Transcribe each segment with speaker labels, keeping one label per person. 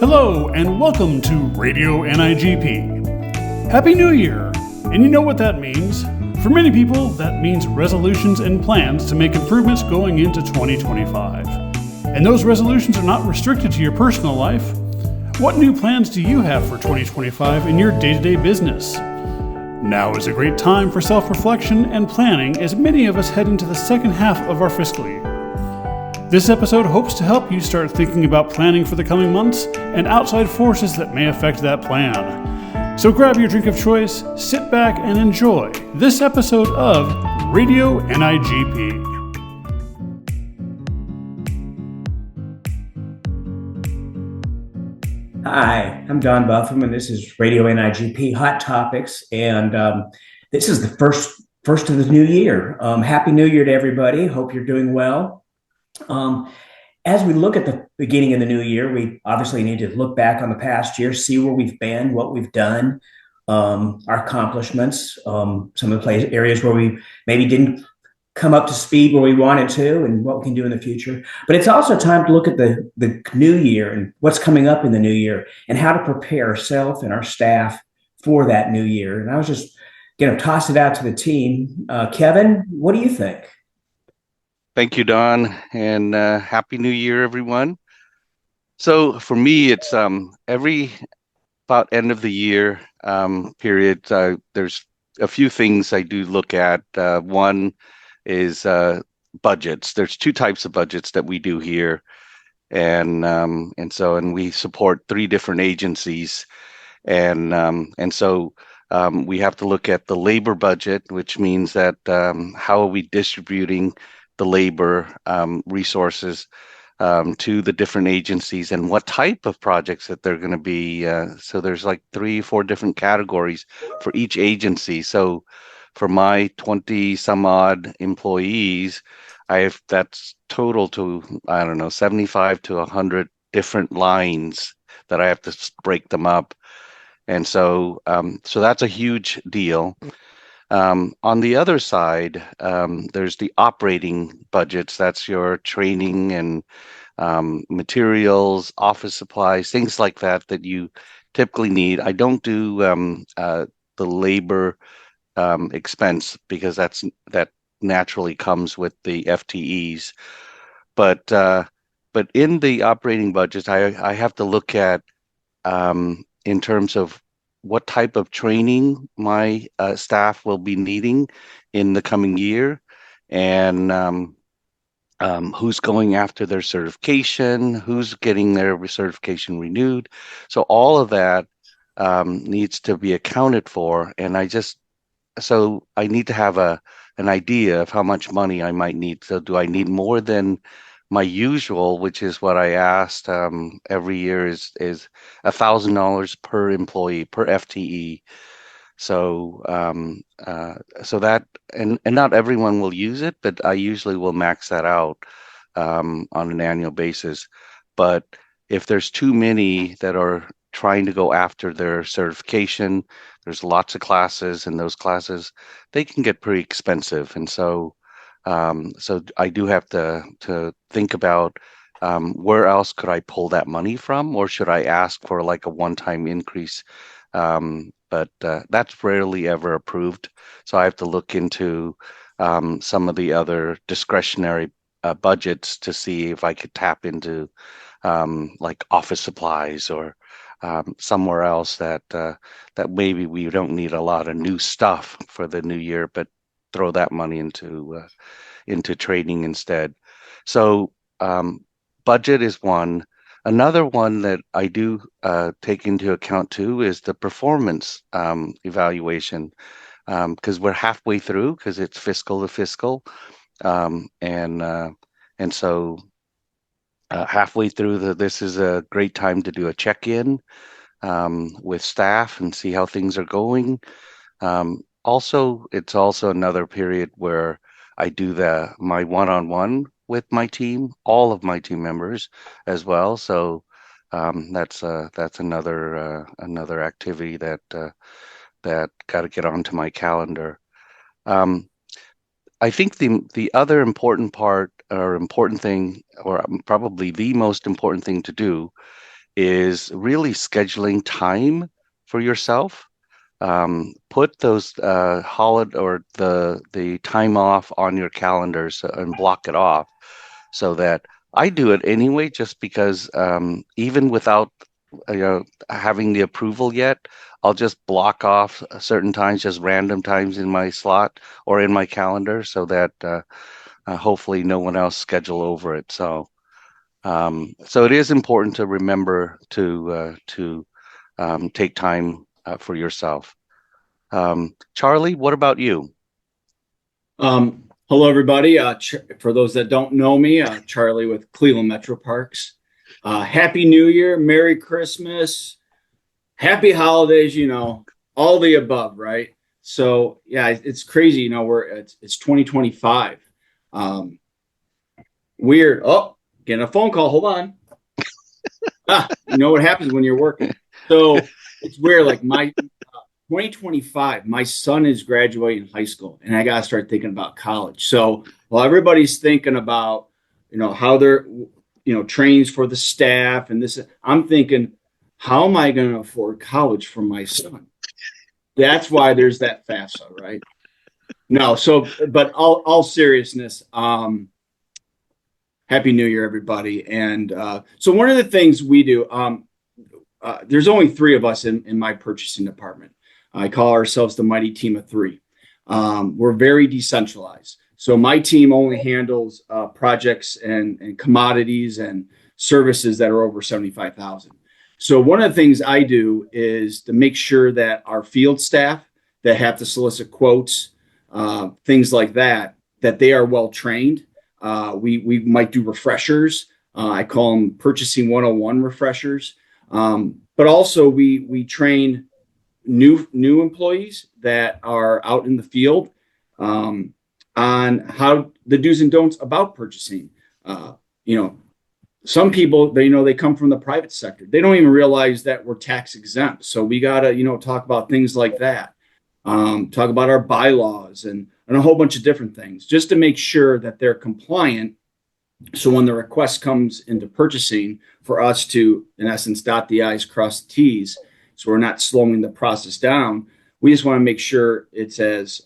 Speaker 1: Hello, and welcome to Radio NIGP. Happy New Year! And you know what that means. For many people, that means resolutions and plans to make improvements going into 2025. And those resolutions are not restricted to your personal life. What new plans do you have for 2025 in your day-to-day business? Now is a great time for self-reflection and planning as many of us head into the second half of our fiscal year. This episode hopes to help you start thinking about planning for the coming months and outside forces that may affect that plan. So grab your drink of choice, sit back, and enjoy this episode of Radio NIGP.
Speaker 2: Hi, I'm Don Buffum, and this is Radio NIGP Hot Topics, and this is the first of the new year. Happy New Year to everybody. Hope you're doing well. As we look at the beginning of the new year, we obviously need to look back on the past year, see where we've been, what we've done, our accomplishments, some of the areas where we maybe didn't come up to speed where we wanted to, and what we can do in the future. But it's also time to look at the new year and what's coming up in the new year and how to prepare ourselves and our staff for that new year. And I was just going to toss it out to the team. Kevin, what do you think?
Speaker 3: Thank you, Don, and Happy New Year, everyone. So for me, it's every about end of the year period. There's a few things I do look at. One is budgets. There's two types of budgets that we do here, and we support three different agencies, and so we have to look at the labor budget, which means that how are we distributing the labor resources to the different agencies and what type of projects that they're going to be. So there's like 3-4 different categories for each agency. So for my 20 some odd employees, that's total to, 75 to 100 different lines that I have to break them up. And so that's a huge deal. On the other side, there's the operating budgets. That's your training and materials, office supplies, things like that you typically need. I don't do the labor expense because that naturally comes with the FTEs. But in the operating budgets, I have to look at in terms of what type of training my staff will be needing in the coming year, and who's going after their certification, who's getting their certification renewed. So all of that needs to be accounted for, and I need to have an idea of how much money I might need. So do I need more than my usual, which is what I asked every year, is $1,000 per employee per FTE. So that and not everyone will use it, but I usually will max that out on an annual basis. But if there's too many that are trying to go after their certification, there's lots of classes, and those classes, they can get pretty expensive, and so I do have to think about where else could I pull that money from, or should I ask for like a one-time increase? But that's rarely ever approved. So I have to look into some of the other discretionary budgets to see if I could tap into like office supplies or somewhere else that maybe we don't need a lot of new stuff for the new year, but throw that money into training instead. So budget is one. Another one that I do take into account too is the performance evaluation, because we're halfway through, because it's fiscal to fiscal, and so halfway through this is a great time to do a check-in with staff and see how things are going. It's also another period where I do my one-on-one with my team, all of my team members as well. So that's another activity that got to get onto my calendar. I think the other important part or important thing, or probably the most important thing to do, is really scheduling time for yourself. Put those holiday or the time off on your calendars and block it off, so that I do it anyway, just because even without having the approval yet, I'll just block off certain times, just random times in my slot or in my calendar, so that hopefully no one else schedule over it. So it is important to remember to take time for yourself. Charlie, what about you?
Speaker 4: Hello, everybody. For those that don't know me, Charlie with Cleveland Metro Parks. Happy New Year, Merry Christmas, Happy Holidays. All the above, right? So yeah, it's crazy. It's 2025. Weird. Oh, getting a phone call. Hold on. You know what happens when you're working. So it's weird. Like my 2025, my son is graduating high school, and I got to start thinking about college. So while everybody's thinking about, how they're, trainings for the staff and this, I'm thinking, how am I going to afford college for my son? That's why there's that FAFSA, right? No, but all seriousness, Happy New Year, everybody. And so one of the things we do, there's only 3 of us in my purchasing department. I call ourselves the mighty team of 3. We're very decentralized. So my team only handles projects and commodities and services that are over 75,000. So one of the things I do is to make sure that our field staff that have to solicit quotes, things like that they are well trained. We might do refreshers. I call them purchasing 101 refreshers. But also we train new employees that are out in the field on how the do's and don'ts about purchasing. Some people, they come from the private sector. They don't even realize that we're tax exempt. So we got to, talk about things like that. Talk about our bylaws and a whole bunch of different things just to make sure that they're compliant. So when the request comes into purchasing, for us to, in essence, dot the I's, cross the T's, so we're not slowing the process down. We just want to make sure it's as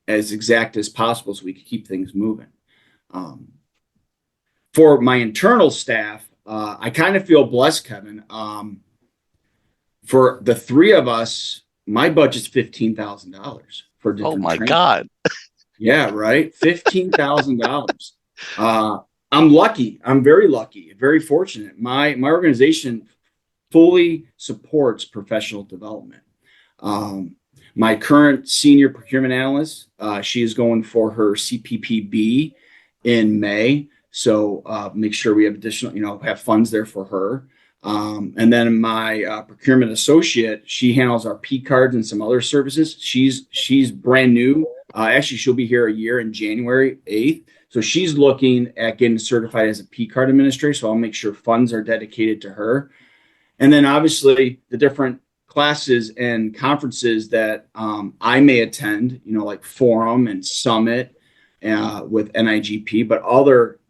Speaker 4: exact as possible, so we can keep things moving. For my internal staff, I kind of feel blessed, Kevin. For the 3 of us, my budget's $15,000 for different.
Speaker 3: Oh my
Speaker 4: training.
Speaker 3: God!
Speaker 4: Yeah, right. $15,000. I'm lucky. I'm very lucky, very fortunate. My organization fully supports professional development. My current senior procurement analyst, she is going for her CPPB in May. So make sure we have additional, have funds there for her. And then my procurement associate, she handles our P cards and some other services. She's brand new. Actually, she'll be here a year in January 8th. So she's looking at getting certified as a P card administrator. So I'll make sure funds are dedicated to her. And then obviously the different classes and conferences that I may attend, like Forum and Summit with NIGP, but other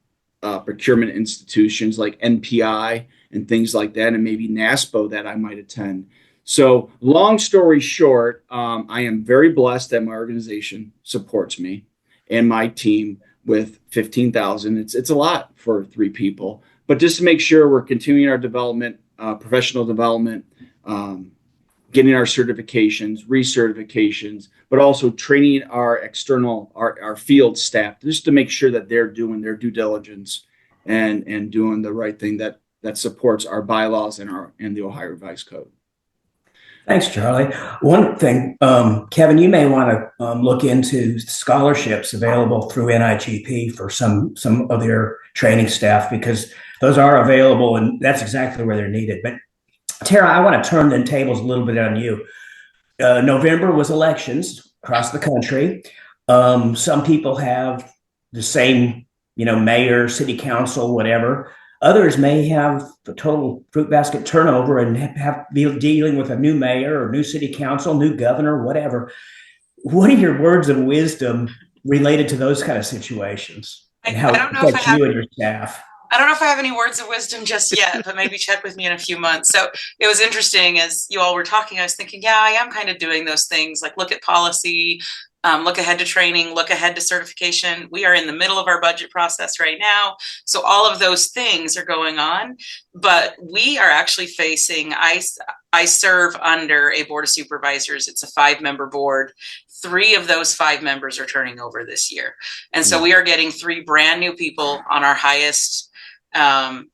Speaker 4: procurement institutions like NPI and things like that, and maybe NASPO that I might attend. So long story short, I am very blessed that my organization supports me and my team with 15,000. It's a lot for 3 people, but just to make sure we're continuing our development, professional development, getting our certifications, recertifications, but also training our external, our field staff, just to make sure that they're doing their due diligence and doing the right thing that supports our bylaws and the Ohio Revised Code.
Speaker 2: Thanks, Charlie. One thing, Kevin, you may want to look into scholarships available through NIGP for some of their training staff, because those are available and that's exactly where they're needed. But Tara, I want to turn the tables a little bit on you. November was elections across the country. Some people have the same, mayor, city council, whatever. Others may have the total fruit basket turnover and be dealing with a new mayor or new city council, new governor, whatever. What are your words of wisdom related to those kind of situations and how it affects you and your staff?
Speaker 5: I don't know if I have any words of wisdom just yet, but maybe check with me in a few months. So it was interesting as you all were talking. I was thinking, yeah, I am kind of doing those things like look at policy, look ahead to training, look ahead to certification. We are in the middle of our budget process right now. So all of those things are going on, but we are actually facing, I serve under a board of supervisors. It's a 5-member board. 3 of those 5 members are turning over this year. And so we are getting 3 brand new people on our highest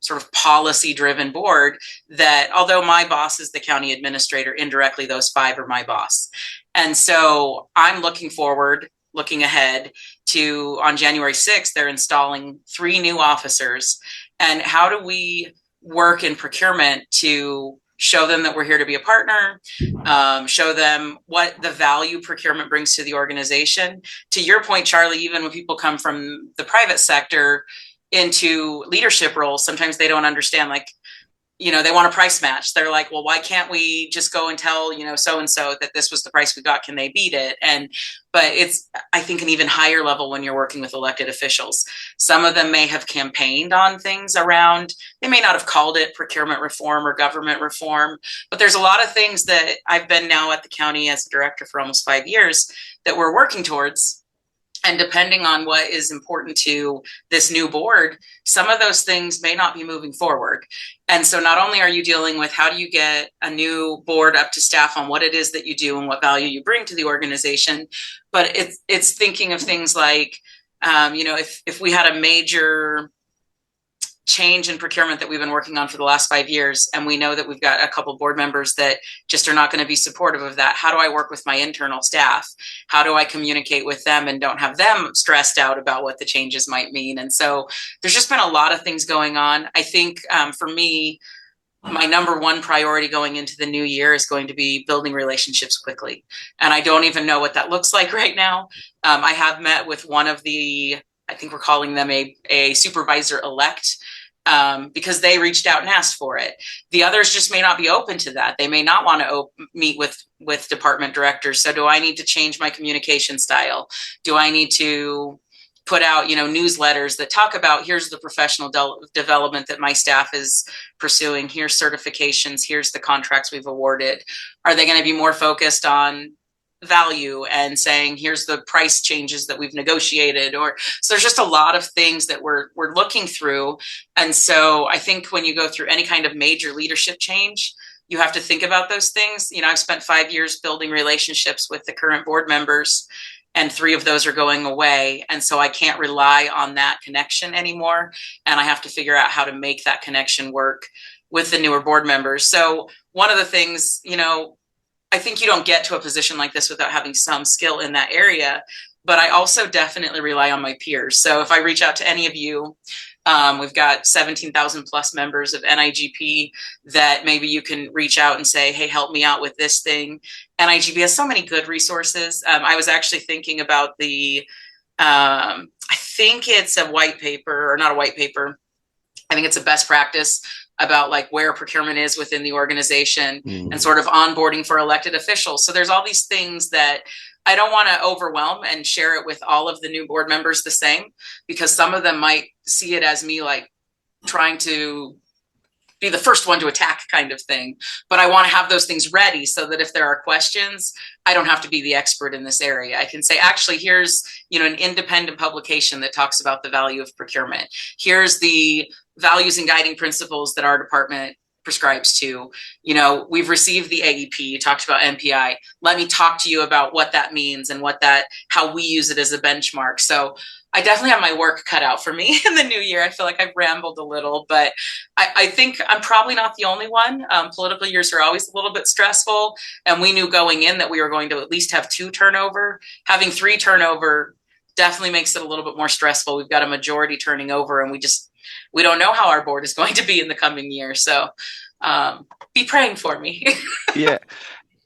Speaker 5: sort of policy driven board that although my boss is the county administrator, indirectly those 5 are my boss. And so I'm looking ahead to on January 6th, they're installing 3 new officers. And how do we work in procurement to show them that we're here to be a partner, show them what the value procurement brings to the organization. To your point, Charlie, even when people come from the private sector into leadership roles, sometimes they don't understand, like, they want a price match. They're like, well, why can't we just go and tell, so-and-so that this was the price we got? Can they beat it? But it's, I think, an even higher level when you're working with elected officials. Some of them may have campaigned on things around, they may not have called it procurement reform or government reform, but there's a lot of things that I've been now at the county as a director for almost 5 years that we're working towards. And depending on what is important to this new board, some of those things may not be moving forward. And so not only are you dealing with how do you get a new board up to staff on what it is that you do and what value you bring to the organization, but it's thinking of things like, if we had a major change in procurement that we've been working on for the last 5 years, and we know that we've got a couple board members that just are not going to be supportive of that, how do I work with my internal staff? How do I communicate with them and don't have them stressed out about what the changes might mean? And so there's just been a lot of things going on. I think for me, my number one priority going into the new year is going to be building relationships quickly. And I don't even know what that looks like right now. I have met with one of the, I think we're calling them a supervisor elect, because they reached out and asked for it. The others just may not be open to that. They may not want to meet with department directors. So do I need to change my communication style? Do I need to put out, newsletters that talk about here's the professional development that my staff is pursuing, here's certifications, here's the contracts we've awarded? Are they going to be more focused on value and saying here's the price changes that we've negotiated? Or so there's just a lot of things that we're looking through. And so I think when you go through any kind of major leadership change, you have to think about those things. I've spent 5 years building relationships with the current board members, and 3 of those are going away. And so I can't rely on that connection anymore. And I have to figure out how to make that connection work with the newer board members. So one of the things, I think you don't get to a position like this without having some skill in that area, but I also definitely rely on my peers. So if I reach out to any of you, we've got 17,000 plus members of NIGP that maybe you can reach out and say, hey, help me out with this thing. NIGP has so many good resources. I was actually thinking about I think it's a white paper, or not a white paper. I think it's a best practice about like where procurement is within the organization and sort of onboarding for elected officials. So there's all these things that I don't want to overwhelm and share it with all of the new board members the same, because some of them might see it as me like trying to be the first one to attack kind of thing. But I want to have those things ready so that if there are questions, I don't have to be the expert in this area. I can say, actually, here's, an independent publication that talks about the value of procurement. Here's the values and guiding principles that our department prescribes to. We've received the AEP, you talked about MPI. Let me talk to you about what that means and how we use it as a benchmark. So I definitely have my work cut out for me in the new year. I feel like I've rambled a little, but I think I'm probably not the only one. Political years are always a little bit stressful. And we knew going in that we were going to at least have 2 turnover. Having 3 turnover definitely makes it a little bit more stressful. We've got a majority turning over, and we don't know how our board is going to be in the coming year. So be praying for me.
Speaker 3: Yeah.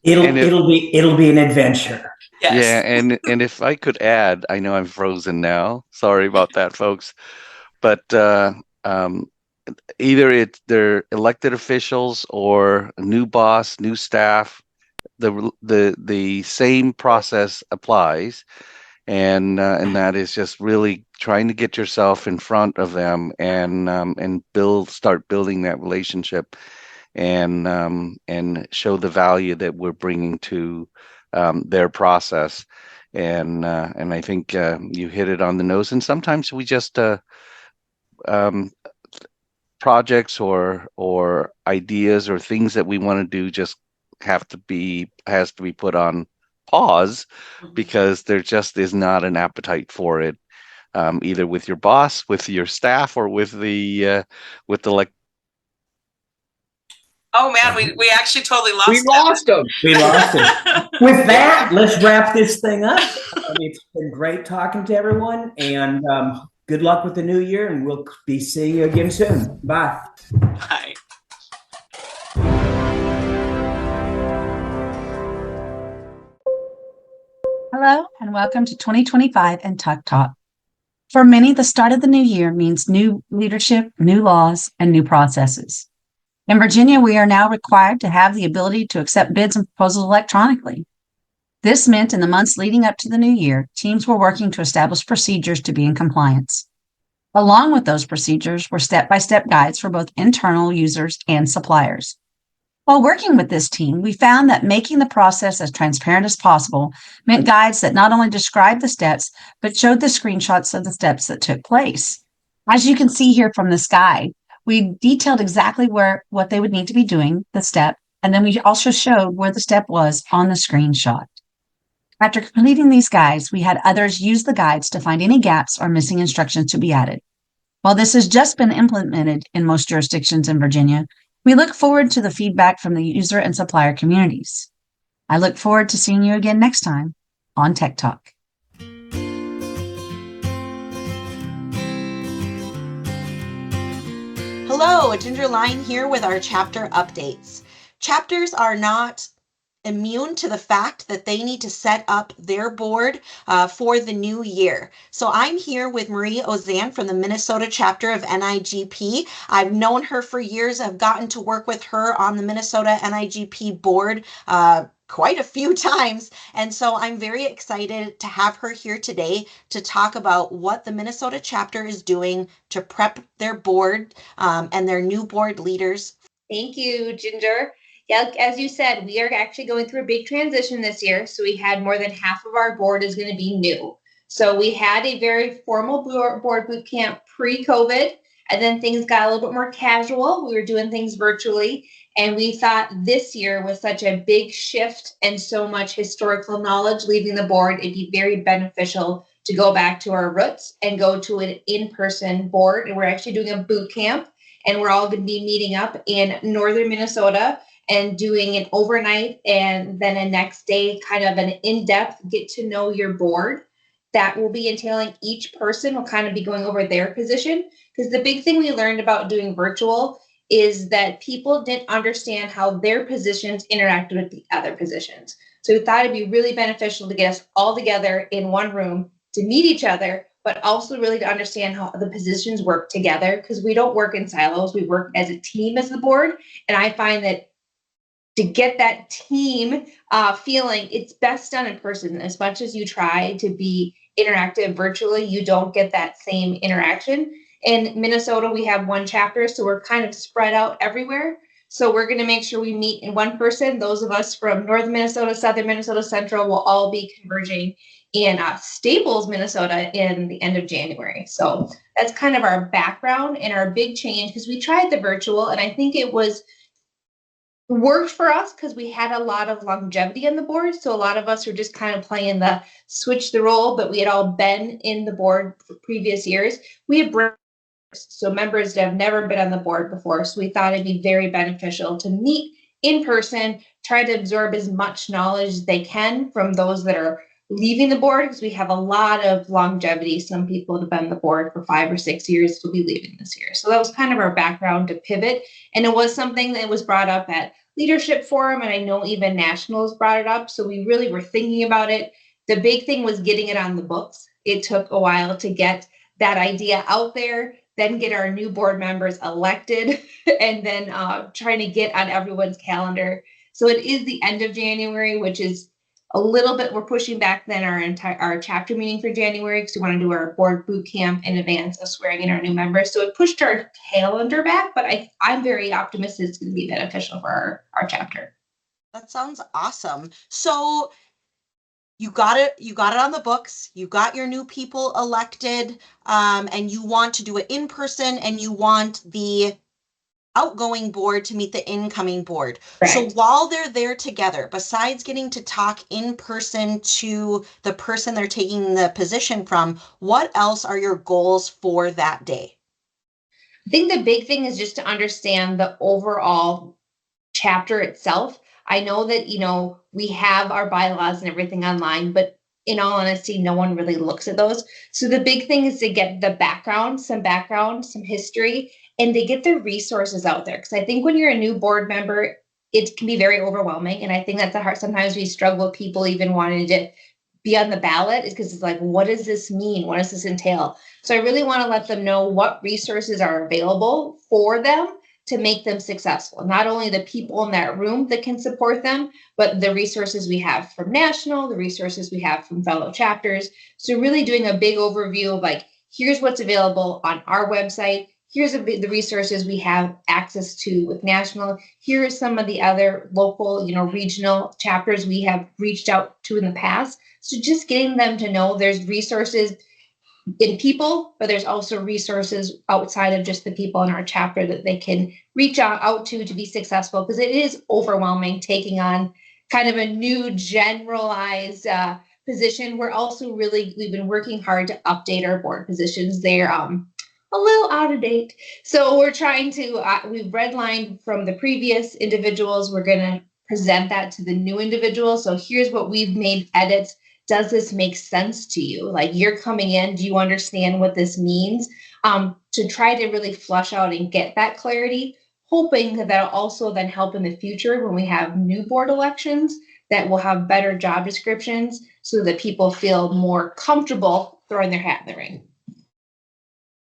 Speaker 2: It'll be an adventure.
Speaker 3: Yes. Yeah, and if I could add, I know I'm frozen now. Sorry about that, folks. But either they're elected officials or a new boss, new staff, the same process applies. and that is just really trying to get yourself in front of them and start building that relationship and show the value that we're bringing to their process. And I think you hit it on the nose. And sometimes we just um, projects or ideas or things that we want to do just has to be put on pause because there just is not an appetite for it, either with your boss, with your staff, or with the like.
Speaker 5: Oh man, we actually totally lost
Speaker 4: We lost them.
Speaker 2: We lost it. With that, let's wrap this thing up. It's been great talking to everyone, and good luck with the new year, and we'll be seeing you again soon. Bye.
Speaker 5: Bye.
Speaker 6: Hello, and welcome to 2025 and Tuck Talk. For many, the start of the new year means new leadership, new laws, and new processes. In Virginia, we are now required to have the ability to accept bids and proposals electronically. This meant in the months leading up to the new year, teams were working to establish procedures to be in compliance. Along with those procedures were step-by-step guides for both internal users and suppliers. While working with this team, we found that making the process as transparent as possible meant guides that not only described the steps, but showed the screenshots of the steps that took place. As you can see here from this guide, we detailed exactly what they would need to be doing, the step, and then we also showed where the step was on the screenshot. After completing these guides, we had others use the guides to find any gaps or missing instructions to be added. While this has just been implemented in most jurisdictions in Virginia, we look forward to the feedback from the user and supplier communities. I look forward to seeing you again next time on Tech Talk.
Speaker 7: Hello, Ginger Line here with our chapter updates. Chapters are not immune to the fact that they need to set up their board for the new year. So I'm here with Marie Ozan from the Minnesota chapter of NIGP. I've known her for years. I've gotten to work with her on the Minnesota NIGP board quite a few times. And so I'm very excited to have her here today to talk about what the Minnesota chapter is doing to prep their board and their new board leaders.
Speaker 8: Thank you, Ginger. Yeah, as you said, we are actually going through a big transition this year. So we had more than half of our board is going to be new. So we had a very formal board boot camp pre-COVID, and then things got a little bit more casual. We were doing things virtually, and we thought this year with such a big shift and so much historical knowledge leaving the board, it'd be very beneficial to go back to our roots and go to an in-person board. And we're actually doing a boot camp, and we're all going to be meeting up in northern Minnesota and doing an overnight and then a next day kind of an in-depth get to know your board that will be entailing each person will kind of be going over their position. Because the big thing we learned about doing virtual is that people didn't understand how their positions interacted with the other positions. So we thought it'd be really beneficial to get us all together in one room to meet each other, but also really to understand how the positions work together, because we don't work in silos. We work as a team as the board. And I find that to get that team feeling, it's best done in person. As much as you try to be interactive virtually, you don't get that same interaction. In Minnesota, we have one chapter, so we're kind of spread out everywhere. So we're going to make sure we meet in one person. Those of us from northern Minnesota, southern Minnesota, central will all be converging in Staples, Minnesota in the end of January. So that's kind of our background and our big change, because we tried the virtual, and I think it worked for us because we had a lot of longevity in the board. So a lot of us were just kind of playing the switch the role, but we had all been in the board for previous years. We had breaks, so members that have never been on the board before. So we thought it'd be very beneficial to meet in person, try to absorb as much knowledge as they can from those that are leaving the board, because we have a lot of longevity. Some people have been on the board for 5 or 6 years, will be leaving this year. So that was kind of our background to pivot. And it was something that was brought up at Leadership Forum, and I know even Nationals brought it up. So we really were thinking about it. The big thing was getting it on the books. It took a while to get that idea out there, then get our new board members elected, and then trying to get on everyone's calendar. So it is the end of January, which is a little bit, we're pushing back then our chapter meeting for January because we want to do our board boot camp in advance of swearing in our new members. So it pushed our calendar back, but I'm very optimistic it's going to be beneficial for our chapter.
Speaker 7: That sounds awesome. So you got it on the books, you got your new people elected, and you want to do it in person, and you want the outgoing board to meet the incoming board.
Speaker 8: Correct.
Speaker 7: So while they're there together, besides getting to talk in person to the person they're taking the position from, what else are your goals for that day?
Speaker 8: I think the big thing is just to understand the overall chapter itself. I know that, we have our bylaws and everything online, but in all honesty, no one really looks at those. So the big thing is to get the background, some history, and to get the resources out there. Because I think when you're a new board member, it can be very overwhelming. And I think that's the hard, sometimes we struggle with people even wanting to be on the ballot, is because it's like, what does this mean? What does this entail? So I really want to let them know what resources are available for them to make them successful. Not only the people in that room that can support them, but the resources we have from national, the resources we have from fellow chapters. So really doing a big overview of like, here's what's available on our website. Here's the resources we have access to with national. Here are some of the other local, regional chapters we have reached out to in the past. So just getting them to know there's resources in people, but there's also resources outside of just the people in our chapter that they can reach out to be successful, because it is overwhelming taking on kind of a new generalized position. We've been working hard to update our board positions. They're a little out of date. So we're trying to, we've redlined from the previous individuals. We're going to present that to the new individuals. So here's what we've made edits. Does this make sense to you? Like, you're coming in, do you understand what this means? To try to really flush out and get that clarity, hoping that that'll also then help in the future when we have new board elections, that we'll have better job descriptions so that people feel more comfortable throwing their hat in the ring.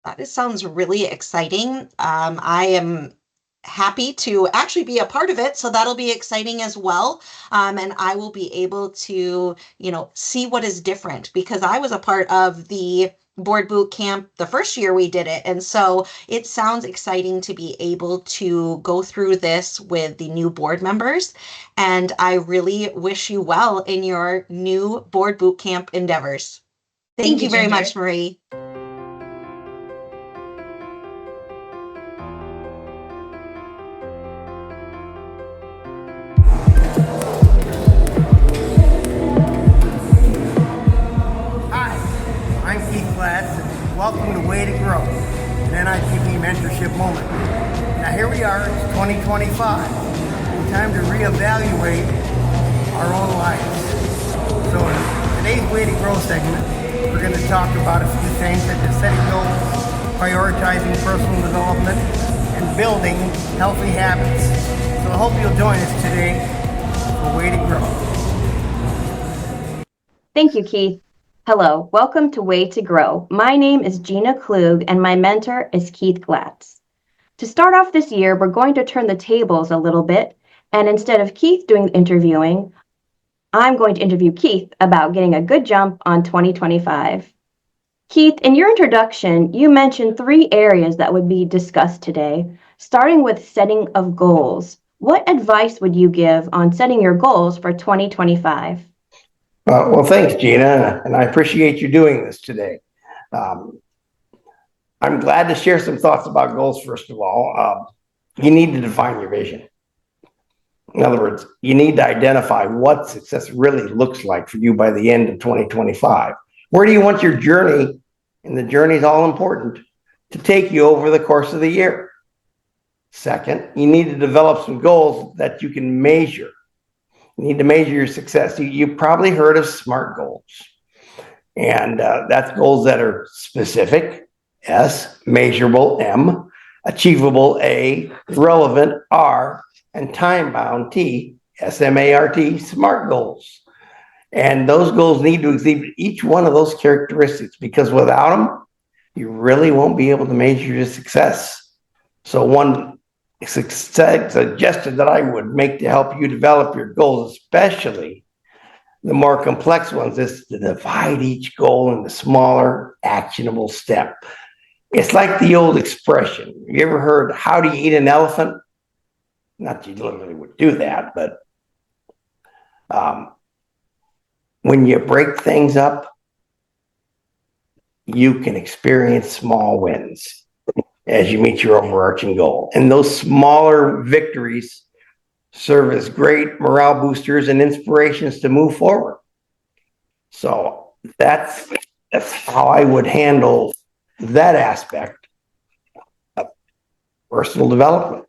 Speaker 7: That sounds really exciting. I am happy to actually be a part of it, so that'll be exciting as well. And I will be able to, see what is different, because I was a part of the board boot camp the first year we did it. And so it sounds exciting to be able to go through this with the new board members. And I really wish you well in your new board boot camp endeavors. Thank you very much, Marie.
Speaker 9: Welcome to Way to Grow, an NIGP mentorship moment. Now here we are, it's 2025. It's time to reevaluate our own lives. So in today's Way to Grow segment, we're going to talk about a few things such as setting goals, prioritizing personal development, and building healthy habits. So I hope you'll join us today for Way to Grow.
Speaker 10: Thank you, Keith. Hello, welcome to Way to Grow. My name is Gina Klug and my mentor is Keith Glatz. To start off this year, we're going to turn the tables a little bit, and instead of Keith doing the interviewing, I'm going to interview Keith about getting a good jump on 2025. Keith, in your introduction, you mentioned 3 areas that would be discussed today, starting with setting of goals. What advice would you give on setting your goals for 2025?
Speaker 9: Well, thanks, Gina, and I appreciate you doing this today. I'm glad to share some thoughts about goals, first of all. You need to define your vision. In other words, you need to identify what success really looks like for you by the end of 2025. Where do you want your journey, and the journey is all important, to take you over the course of the year? Second, you need to develop some goals that you can measure. You need to measure your success. You've probably heard of SMART goals. And that's goals that are specific, S, measurable, M, achievable, A, relevant, R, and time-bound, T, SMART, SMART goals. And those goals need to exhibit each one of those characteristics, because without them, you really won't be able to measure your success. So one suggestion that I would make to help you develop your goals, especially The more complex ones is to divide each goal into smaller, actionable steps. It's like the old expression. Have you ever heard, how do you eat an elephant? Not that you literally would do that, but when you break things up, you can experience small wins as you meet your overarching goal. And those smaller victories serve as great morale boosters and inspirations to move forward. So that's how I would handle that aspect of personal development.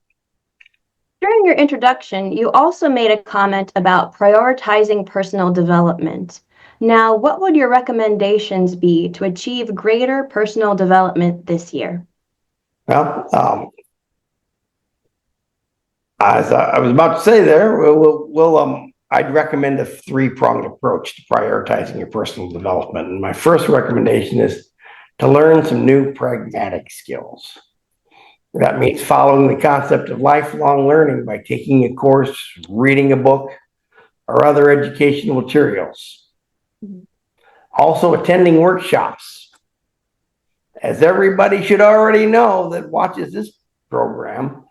Speaker 10: During your introduction, you also made a comment about prioritizing personal development. Now, what would your recommendations be to achieve greater personal development this year?
Speaker 9: Well, as I was about to say there, I'd recommend a three-pronged approach to prioritizing your personal development. And my first recommendation is to learn some new pragmatic skills. That means following the concept of lifelong learning by taking a course, reading a book, or other educational materials. Also attending workshops. As everybody should already know that watches this program,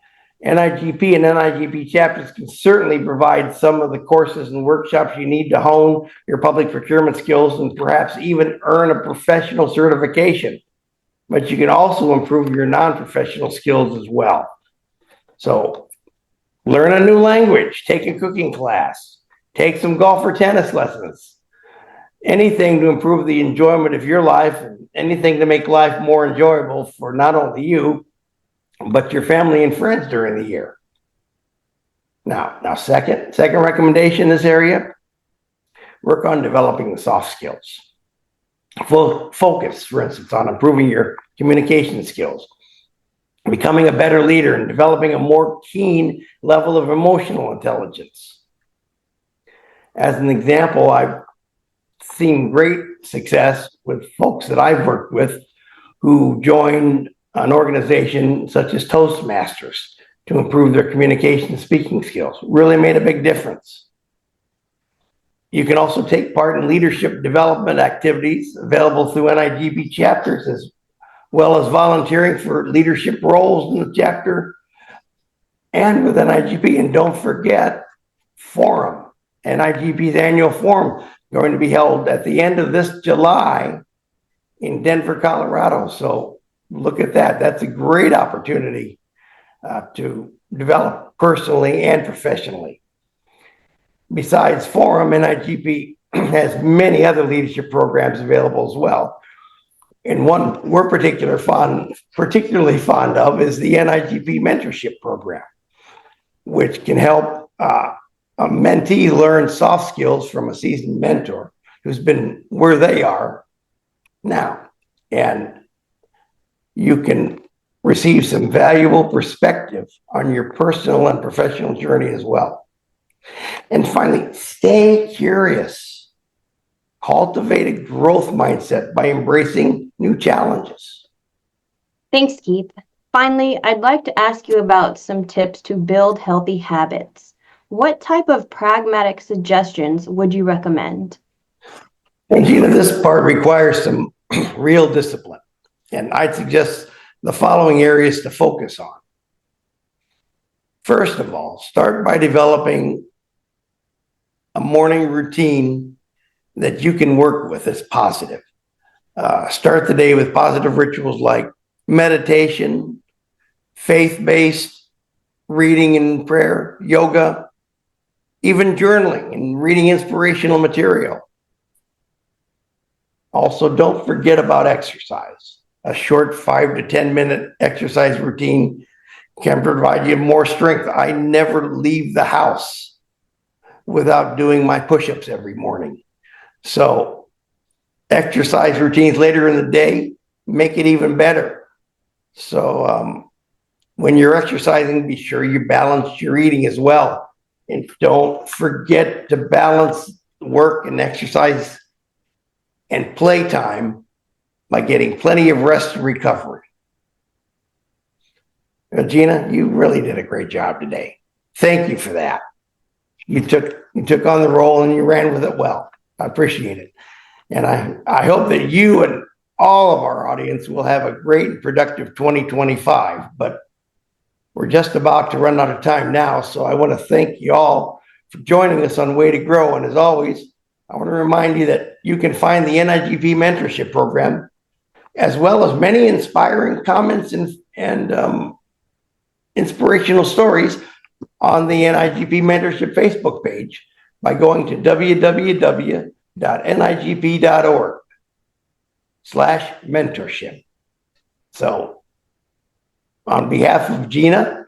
Speaker 9: NIGP and NIGP chapters can certainly provide some of the courses and workshops you need to hone your public procurement skills and perhaps even earn a professional certification. But you can also improve your non-professional skills as well. So learn a new language, take a cooking class, take some golf or tennis lessons, anything to improve the enjoyment of your life and anything to make life more enjoyable for not only you, but your family and friends during the year. Now, second recommendation in this area, work on developing the soft skills. Focus, for instance, on improving your communication skills, becoming a better leader, and developing a more keen level of emotional intelligence. As an example, I've seen great success with folks that I've worked with who joined an organization such as Toastmasters to improve their communication and speaking skills. Really made a big difference. You can also take part in leadership development activities available through NIGP chapters, as well as volunteering for leadership roles in the chapter and with NIGP. And don't forget Forum, NIGP's annual forum, going to be held at the end of this July in Denver, Colorado. So look at that. That's a great opportunity to develop personally and professionally. Besides Forum, NIGP has many other leadership programs available as well. And one we're particularly fond of is the NIGP mentorship program, which can help a mentee learn soft skills from a seasoned mentor who's been where they are now. And you can receive some valuable perspective on your personal and professional journey as well. And finally, stay curious. Cultivate a growth mindset by embracing new challenges.
Speaker 10: Thanks, Keith. Finally, I'd like to ask you about some tips to build healthy habits. What type of pragmatic suggestions would you recommend?
Speaker 9: And Gina, this part requires some real discipline. And I'd suggest the following areas to focus on. First of all, start by developing a morning routine that you can work with as positive. Start the day with positive rituals like meditation, faith-based reading and prayer, yoga, even journaling and reading inspirational material. Also, don't forget about exercise. A short 5 to 10 minute exercise routine can provide you more strength. I never leave the house without doing my push-ups every morning. So exercise routines later in the day make it even better. So when you're exercising, be sure you balance your eating as well. And don't forget to balance work and exercise and playtime by getting plenty of rest and recovery. Gina, you really did a great job today. Thank you for that. You took on the role and you ran with it well. I appreciate it. And I hope that you and all of our audience will have a great and productive 2025. But we're just about to run out of time now. So I want to thank you all for joining us on Way to Grow. And as always, I want to remind you that you can find the NIGP mentorship program, as well as many inspiring comments and inspirational stories on the NIGP mentorship Facebook page by going to www.nigp.org/mentorship. So on behalf of Gina,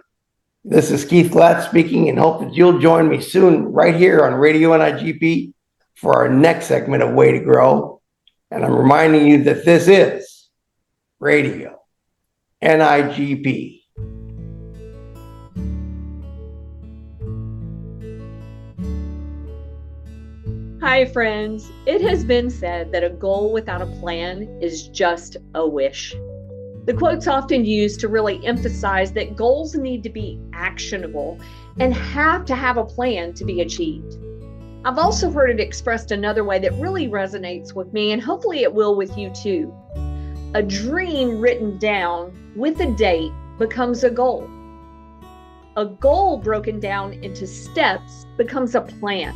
Speaker 9: this is Keith Glatt speaking, and hope that you'll join me soon right here on Radio NIGP for our next segment of Way to Grow. And I'm reminding you that this is Radio NIGP.
Speaker 11: Hi, friends. It has been said that a goal without a plan is just a wish. The quote's often used to really emphasize that goals need to be actionable and have to have a plan to be achieved. I've also heard it expressed another way that really resonates with me, and hopefully it will with you too. A dream written down with a date becomes a goal. A goal broken down into steps becomes a plan.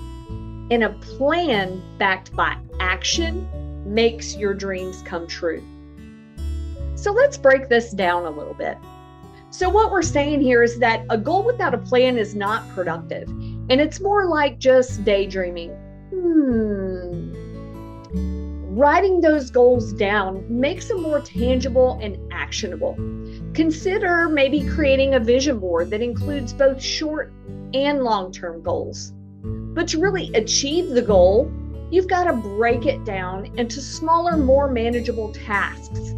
Speaker 11: And a plan backed by action makes your dreams come true. So let's break this down a little bit. So what we're saying here is that a goal without a plan is not productive, and it's more like just daydreaming. Writing those goals down makes them more tangible and actionable. Consider maybe creating a vision board that includes both short and long-term goals. But to really achieve the goal, you've got to break it down into smaller, more manageable tasks.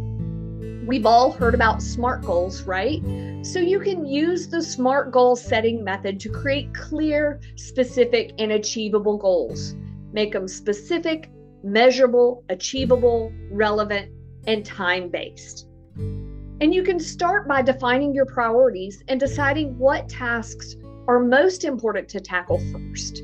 Speaker 11: We've all heard about SMART goals, right? So you can use the SMART goal setting method to create clear, specific, and achievable goals. Make them specific, measurable, achievable, relevant, and time-based. And you can start by defining your priorities and deciding what tasks are most important to tackle first.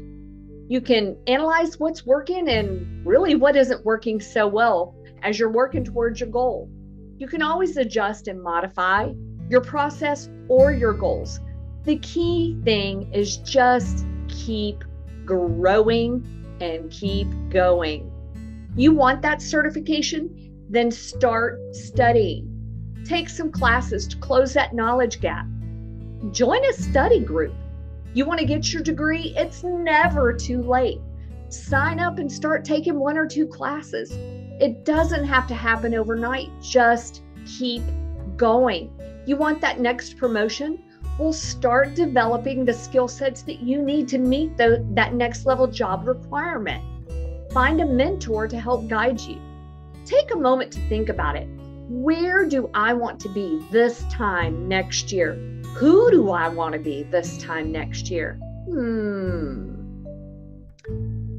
Speaker 11: You can analyze what's working and really what isn't working so well as you're working towards your goal. You can always adjust and modify your process or your goals. The key thing is just keep growing and keep going. You want that certification? Then start studying. Take some classes to close that knowledge gap. Join a study group. You want to get your degree? It's never too late. Sign up and start taking 1 or 2 classes. It doesn't have to happen overnight. Just keep going. You want that next promotion? Well, start developing the skill sets that you need to meet that next level job requirement. Find a mentor to help guide you. Take a moment to think about it. Where do I want to be this time next year? Who do I want to be this time next year?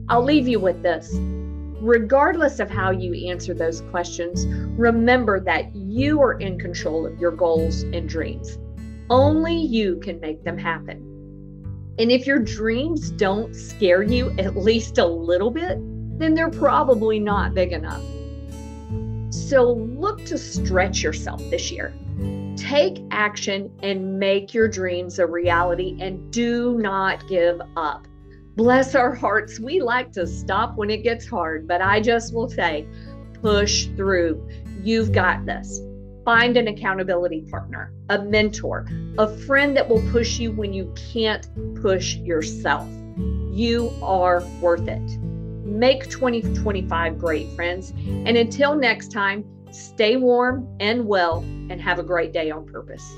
Speaker 11: I'll leave you with this. Regardless of how you answer those questions, remember that you are in control of your goals and dreams. Only you can make them happen. And if your dreams don't scare you at least a little bit, then they're probably not big enough. So look to stretch yourself this year. Take action and make your dreams a reality, and do not give up. Bless our hearts, we like to stop when it gets hard, but I just will say, push through. You've got this. Find an accountability partner, a mentor, a friend that will push you when you can't push yourself. You are worth it. Make 2025 great, friends. And until next time, stay warm and well, and have a great day on purpose.